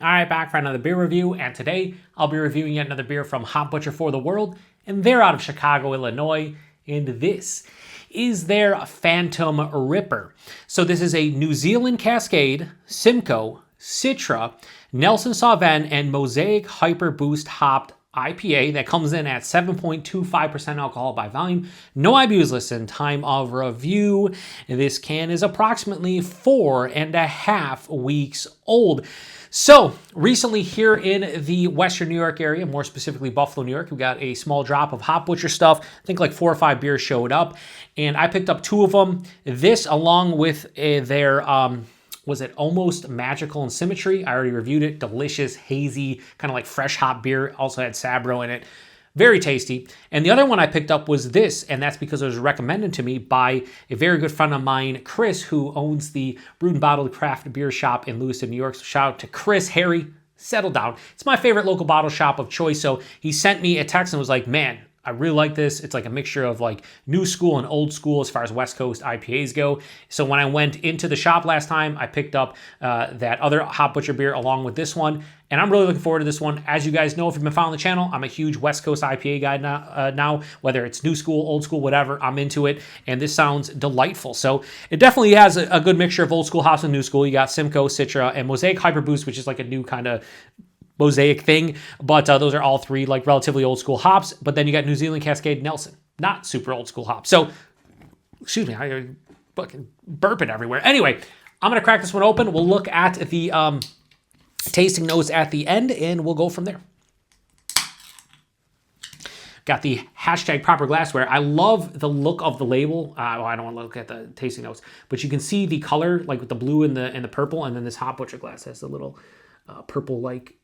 Alright, back for another beer review, and today I'll be reviewing yet another beer from Hop Butcher for the World, and they're out of Chicago, Illinois, and this is their Phantom Ripper. So this is a New Zealand Cascade, Simcoe, Citra, Nelson Sauvin and Mosaic Hyperboost-Hopped IPA that comes in at 7.25% alcohol by volume. No IBUs listed. Time of review. This can is approximately 4.5 weeks old. So, recently here in the Western New York area, more specifically Buffalo, New York, we got a small drop of Hop Butcher stuff. I think like 4 or 5 beers showed up, and I picked up 2 of them. This along with their, was it Almost Magical in Symmetry? I already reviewed it. Delicious, hazy, kind of like fresh hop beer. Also had Sabro in it. Very tasty. And the other one I picked up was this, and that's because it was recommended to me by a very good friend of mine, Chris, who owns the Brewed and Bottled craft beer shop in Lewiston, New York. So shout out to Chris. Harry, settle down. It's my favorite local bottle shop of choice. So he sent me a text and was like, man, I really like this. It's like a mixture of like new school and old school as far as West Coast IPAs go. So when I went into the shop last time, I picked up that other Hop Butcher beer along with this one. And I'm really looking forward to this one. As you guys know, if you've been following the channel, I'm a huge West Coast IPA guy now, whether it's new school, old school, whatever, I'm into it. And this sounds delightful. So it definitely has a good mixture of old school hops and new school. You got Simcoe, Citra, and Mosaic Hyperboost, which is like a new kind of Mosaic thing, but those are all 3 like relatively old school hops. But then you got New Zealand Cascade, Nelson, not super old school hops. So, excuse me, I fucking burping everywhere. Anyway, I'm gonna crack this one open. We'll look at the tasting notes at the end, and we'll go from there. Got the hashtag proper glassware. I love the look of the label. Well, I don't want to look at the tasting notes, but you can see the color, like with the blue and the purple, and then this Hop Butcher glass has the little purple like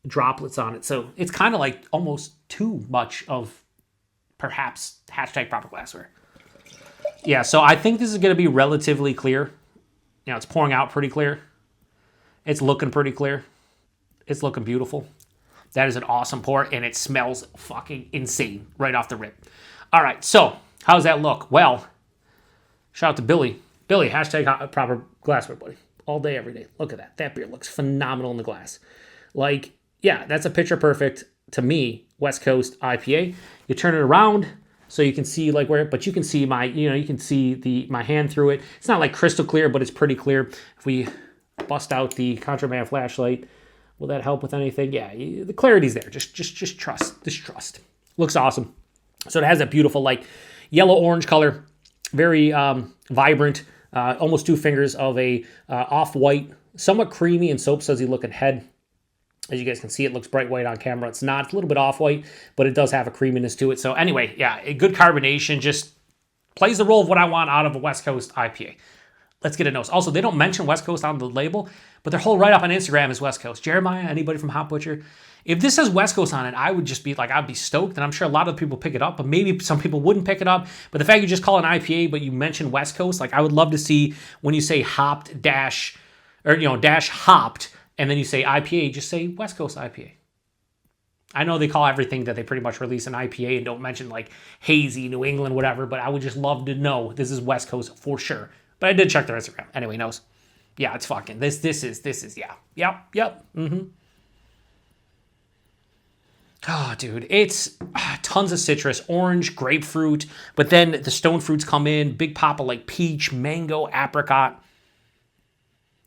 droplets on it. So it's kind of like almost too much of perhaps hashtag proper glassware. Yeah, so I think this is going to be relatively clear. You know, it's pouring out pretty clear. It's looking pretty clear. It's looking beautiful. That is an awesome pour, and it smells fucking insane right off the rip. All right, so how does that look? Well, shout out to Billy. Billy, hashtag proper glassware, buddy. All day, every day. Look at that. That beer looks phenomenal in the glass. Like, yeah, that's a picture perfect, to me, West Coast IPA. You turn it around so you can see like where, but you can see my, you can see my hand through it. It's not like crystal clear, but it's pretty clear. If we bust out the contraband flashlight, will that help with anything? Yeah, the clarity's there. Just trust. Just trust. Looks awesome. So it has that beautiful like yellow-orange color, very vibrant, almost 2 fingers of a off-white, somewhat creamy and soap sudsy looking head. As you guys can see, it looks bright white on camera. It's not. It's a little bit off-white, but it does have a creaminess to it. So anyway, yeah, a good carbonation. Just plays the role of what I want out of a West Coast IPA. Let's get a nose. Also, they don't mention West Coast on the label, but their whole write-up on Instagram is West Coast. Jeremiah, anybody from Hop Butcher? If this says West Coast on it, I would just be like, I'd be stoked, and I'm sure a lot of people pick it up, but maybe some people wouldn't pick it up. But the fact you just call it an IPA, but you mention West Coast, like I would love to see when you say hopped dash, or dash hopped, and then you say IPA, just say West Coast IPA. I know they call everything that they pretty much release an IPA and don't mention like hazy, New England, whatever, but I would just love to know this is West Coast for sure. But I did check their Instagram. Anyway, knows. Yeah, it's fucking, this is, yeah. Yep. Oh, dude, it's tons of citrus, orange, grapefruit, but then the stone fruits come in, big pop of like peach, mango, apricot.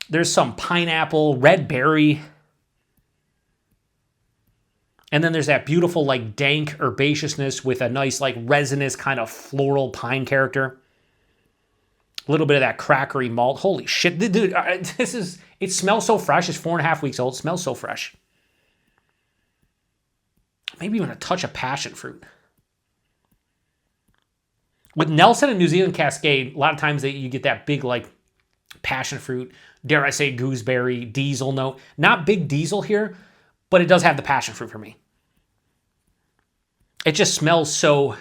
There's some pineapple, red berry. And then there's that beautiful like dank herbaceousness with a nice like resinous kind of floral pine character. A little bit of that crackery malt. Holy shit, dude, it smells so fresh. It's 4.5 weeks old. It smells so fresh. Maybe even a touch of passion fruit. With Nelson and New Zealand Cascade, a lot of times you get that big like passion fruit, dare I say gooseberry, diesel note. Not big diesel here, but it does have the passion fruit for me. It just smells so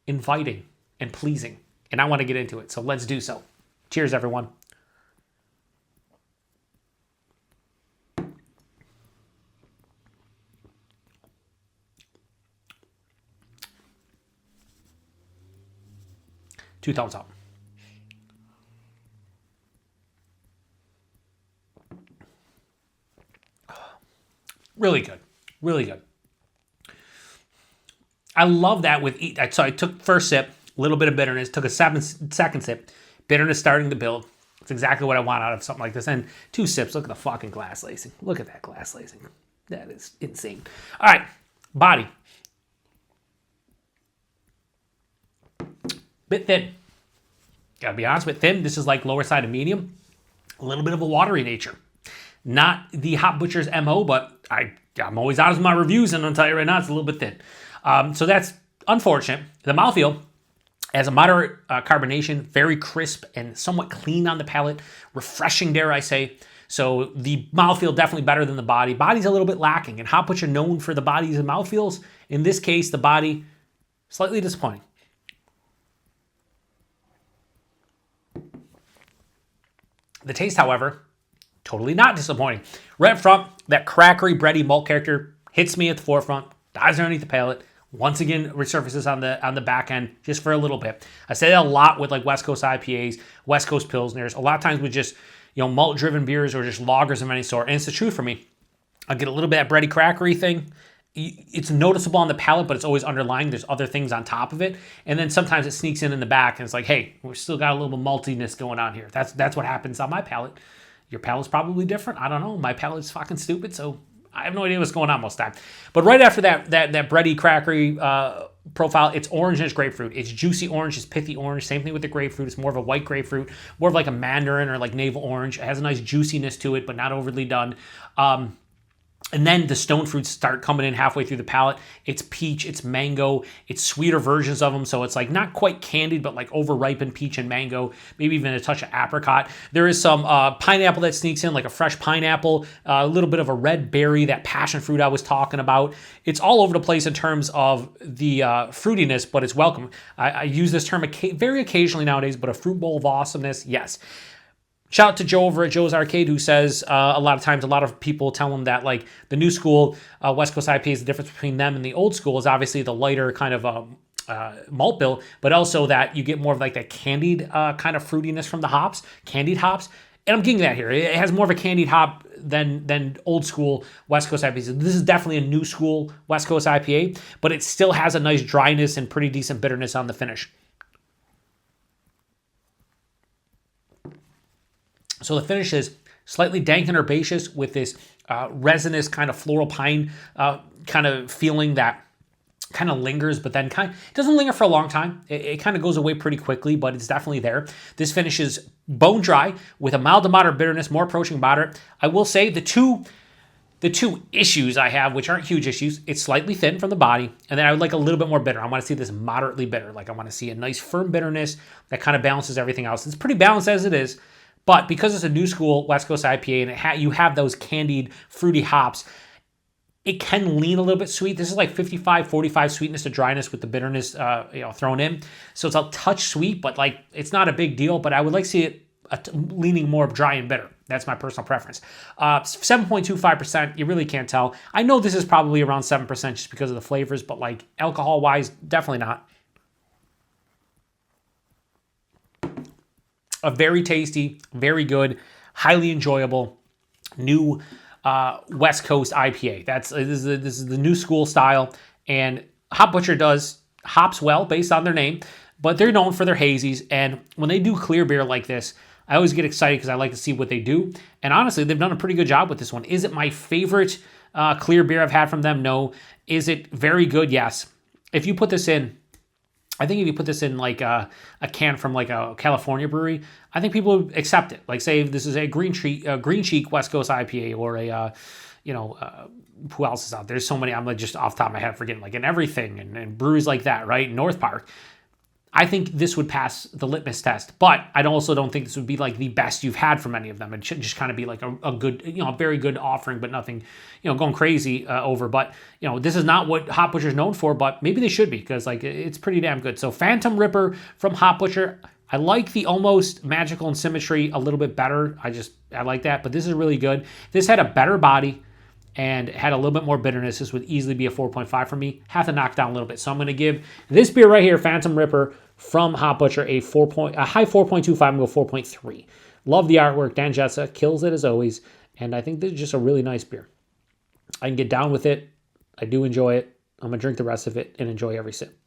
inviting and pleasing, and I want to get into it, so let's do so. Cheers, everyone. Two thumbs up. Really good. Really good. I love that with so I took first sip, a little bit of bitterness, took a second sip, bitterness starting to build. It's exactly what I want out of something like this. And 2 sips, look at the fucking glass lacing. Look at that glass lacing. That is insane. All right, body. Bit thin. Gotta be honest with thin. This is like lower side of medium. A little bit of a watery nature. Not the Hop Butcher's MO, but I'm always honest with my reviews, and I'll tell you right now, it's a little bit thin. So that's unfortunate. The mouthfeel has a moderate carbonation, very crisp and somewhat clean on the palate, refreshing, dare I say. So the mouthfeel definitely better than the body. Body's a little bit lacking, and Hop Butcher known for the bodies and mouthfeels. In this case, the body, slightly disappointing. The taste, however, totally not disappointing. Right up front, that crackery, bready malt character hits me at the forefront, dives underneath the palate, once again resurfaces on the back end just for a little bit. I say that a lot with like West Coast IPAs, West Coast Pilsners, a lot of times with just, malt-driven beers or just lagers of any sort, and it's the truth for me. I get a little bit of that bready, crackery thing. It's noticeable on the palate, but it's always underlying. There's other things on top of it. And then sometimes it sneaks in the back, and it's like, hey, we've still got a little bit of maltiness going on here. That's what happens on my palate. Your palate's probably different. I don't know. My palate's fucking stupid, so I have no idea what's going on most of the time. But right after that bready, crackery profile, it's orange and it's grapefruit. It's juicy orange, it's pithy orange. Same thing with the grapefruit. It's more of a white grapefruit, more of like a mandarin or like navel orange. It has a nice juiciness to it, but not overly done. And then the stone fruits start coming in halfway through the palate. It's peach, it's mango, it's sweeter versions of them. So it's like not quite candied, but like over-ripened peach and mango, maybe even a touch of apricot. There is some pineapple that sneaks in, like a fresh pineapple, a little bit of a red berry, that passion fruit I was talking about. It's all over the place in terms of the fruitiness, but it's welcome. I use this term very occasionally nowadays, but a fruit bowl of awesomeness, yes. Shout out to Joe over at Joe's Arcade, who says a lot of times, a lot of people tell him that like the new school West Coast IPA is the difference between them and the old school is obviously the lighter kind of malt bill, but also that you get more of like that candied kind of fruitiness from the hops, candied hops. And I'm getting that here. It has more of a candied hop than old school West Coast IPA. So this is definitely a new school West Coast IPA, but it still has a nice dryness and pretty decent bitterness on the finish. So the finish is slightly dank and herbaceous with this resinous kind of floral pine kind of feeling that kind of lingers, but then it doesn't linger for a long time. It kind of goes away pretty quickly, but it's definitely there. This finish is bone dry with a mild to moderate bitterness, more approaching moderate. I will say the two issues I have, which aren't huge issues, it's slightly thin from the body, and then I would like a little bit more bitter. I want to see this moderately bitter. Like I want to see a nice firm bitterness that kind of balances everything else. It's pretty balanced as it is. But because it's a new school West Coast IPA and you have those candied, fruity hops, it can lean a little bit sweet. This is like 55-45 sweetness to dryness with the bitterness thrown in. So it's a touch sweet, but like it's not a big deal. But I would like to see it leaning more dry and bitter. That's my personal preference. 7.25%, you really can't tell. I know this is probably around 7% just because of the flavors, but like alcohol-wise, definitely not. A very tasty, very good, highly enjoyable new West Coast IPA. This is the new school style, and Hop Butcher does hops well based on their name, but they're known for their hazies. And when they do clear beer like this, I always get excited because I like to see what they do. And honestly, they've done a pretty good job with this one. Is it my favorite clear beer I've had from them? No. Is it very good? Yes. If you put this in, I think if you put this in like a can from like a California brewery, I think people would accept it. Like say this is a Green Cheek West Coast IPA or a, who else is out there? There's so many, I'm like just off the top of my head forgetting, like in Everything and breweries like that, right? North Park. I think this would pass the litmus test, but I also don't think this would be like the best you've had from any of them. It should just kind of be like a good, a very good offering, but nothing, going crazy over. But, this is not what Hop Butcher is known for, but maybe they should be because like it's pretty damn good. So Phantom Ripper from Hop Butcher. I like the almost magical and symmetry a little bit better. I like that, but this is really good. This had a better body and had a little bit more bitterness. This would easily be a 4.5 for me. Have to knock down a little bit. So I'm going to give this beer right here, Phantom Ripper from Hop Butcher, a high 4.25 and go 4.3. Love the artwork. Dan Jetsa kills it as always. And I think this is just a really nice beer. I can get down with it. I do enjoy it. I'm going to drink the rest of it and enjoy every sip.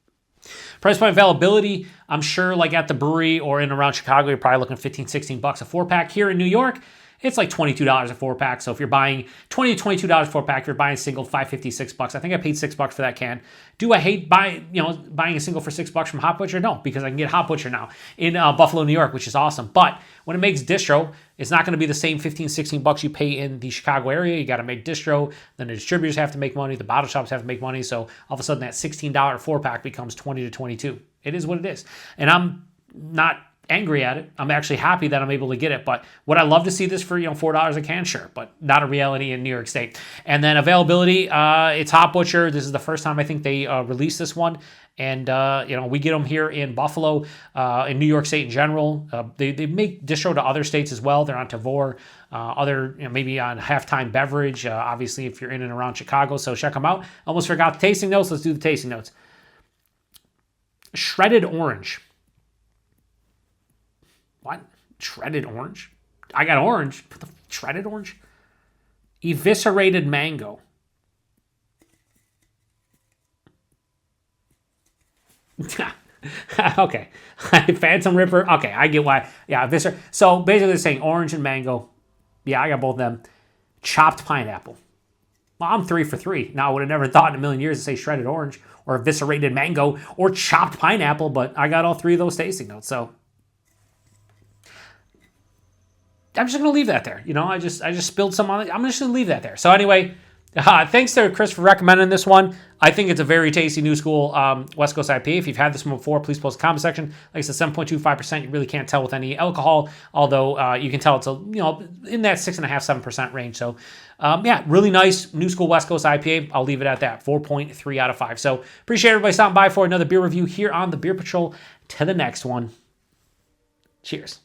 Price point availability, I'm sure like at the brewery or in around Chicago, you're probably looking 15, 16 bucks a 4-pack. Here in New York, it's like $22 a 4-pack. So if you're buying $20 to $22 4-pack, if you're buying a single, $5.50, $6. I think I paid $6 for that can. Do I hate buying a single for $6 from Hop Butcher? No, because I can get Hop Butcher now in Buffalo, New York, which is awesome. But when it makes distro, it's not going to be the same 15, 16 bucks you pay in the Chicago area. You got to make distro. Then the distributors have to make money. The bottle shops have to make money. So all of a sudden that $16 4-pack becomes $20 to $22. It is what it is. And I'm not angry at it. I'm actually happy that I'm able to get it. But would I love to see this for $4 a can? Sure, but not a reality in New York State. And then availability, it's Hop Butcher. This is the first time I think they released this one. And we get them here in Buffalo, in New York State in general. They make distro to other states as well. They're on Tavour, maybe on Halftime Beverage. Obviously, if you're in and around Chicago, so check them out. Almost forgot the tasting notes. Let's do the tasting notes. Shredded orange. What? Shredded orange? I got orange. Put the shredded orange? Eviscerated mango. Okay. Phantom Ripper. Okay, I get why. Yeah, so basically they're saying orange and mango. Yeah, I got both of them. Chopped pineapple. Well, I'm 3 for 3. Now, I would have never thought in a million years to say shredded orange or eviscerated mango or chopped pineapple, but I got all 3 of those tasting notes, so I'm just going to leave that there. I just spilled some on it. I'm just going to leave that there. So anyway, thanks to Chris for recommending this one. I think it's a very tasty new school West Coast IPA. If you've had this one before, please post a comment section. Like I said, 7.25%. You really can't tell with any alcohol, although you can tell it's in that 6.5-7% range. So really nice new school West Coast IPA. I'll leave it at that. 4.3 out of 5. So appreciate everybody stopping by for another beer review here on the Beer Patrol. To the next one. Cheers.